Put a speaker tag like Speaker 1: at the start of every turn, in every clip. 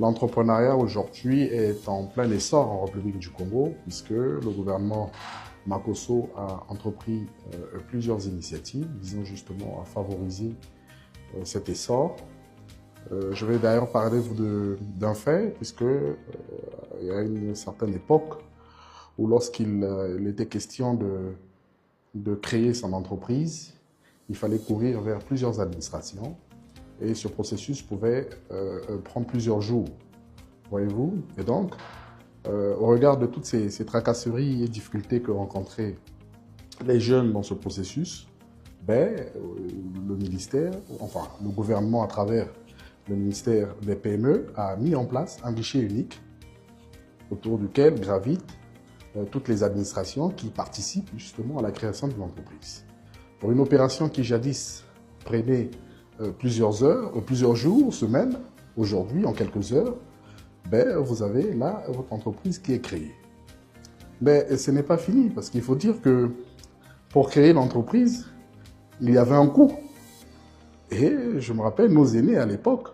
Speaker 1: L'entrepreneuriat aujourd'hui est en plein essor en République du Congo, puisque le gouvernement Makosso a entrepris plusieurs initiatives visant justement à favoriser cet essor. Je vais d'ailleurs parler d'un fait, puisque il y a une certaine époque où lorsqu'il était question de créer son entreprise, il fallait courir vers plusieurs administrations et ce processus pouvait prendre plusieurs jours, voyez-vous. Et donc, au regard de toutes ces tracasseries et difficultés que rencontraient les jeunes dans ce processus, le ministère, enfin le gouvernement à travers le ministère des PME a mis en place un guichet unique autour duquel gravitent toutes les administrations qui participent justement à la création de l'entreprise. Pour une opération qui jadis prenait plusieurs heures, plusieurs jours, semaines, aujourd'hui en quelques heures, vous avez là votre entreprise qui est créée. Mais ce n'est pas fini, parce qu'il faut dire que pour créer l'entreprise, il y avait un coût. Et je me rappelle, nos aînés à l'époque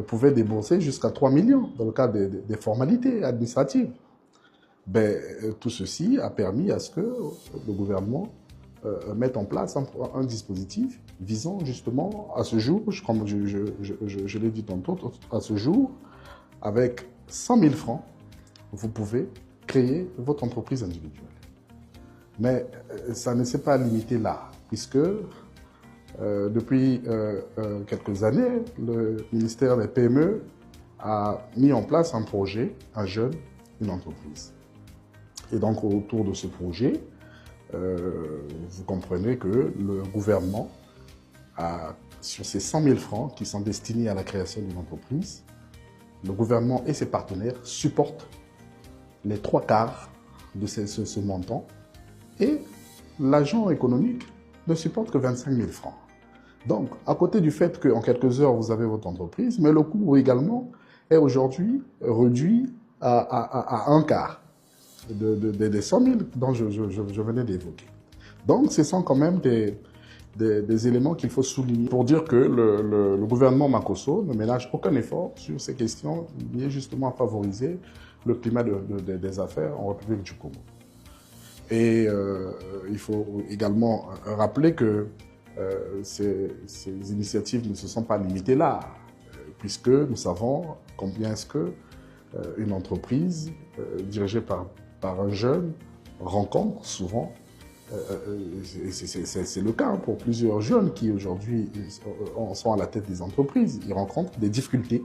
Speaker 1: pouvaient débourser jusqu'à 3 millions dans le cadre des formalités administratives. Tout ceci a permis à ce que le gouvernement mette en place un dispositif visant justement à ce jour, comme je l'ai dit tantôt, à ce jour, avec 100 000 francs, vous pouvez créer votre entreprise individuelle. Mais ça ne s'est pas limité là, puisque depuis quelques années, le ministère des PME a mis en place un projet, un jeune, une entreprise. Et donc autour de ce projet, vous comprenez que le gouvernement a, sur ces 100 000 francs qui sont destinés à la création d'une entreprise, le gouvernement et ses partenaires supportent les 3/4 de ce montant et l'agent économique ne supporte que 25 000 francs. Donc, à côté du fait qu'en quelques heures, vous avez votre entreprise, mais le coût également est aujourd'hui réduit à un quart des 100 000 dont je venais d'évoquer. Donc, ce sont quand même des éléments qu'il faut souligner pour dire que le gouvernement Makosso ne ménage aucun effort sur ces questions liées justement à favoriser le climat des affaires en République du Congo. Et il faut également rappeler que ces initiatives ne se sont pas limitées là, puisque nous savons combien est-ce que une entreprise dirigée par un jeune rencontre souvent, c'est le cas pour plusieurs jeunes qui aujourd'hui sont à la tête des entreprises, ils rencontrent des difficultés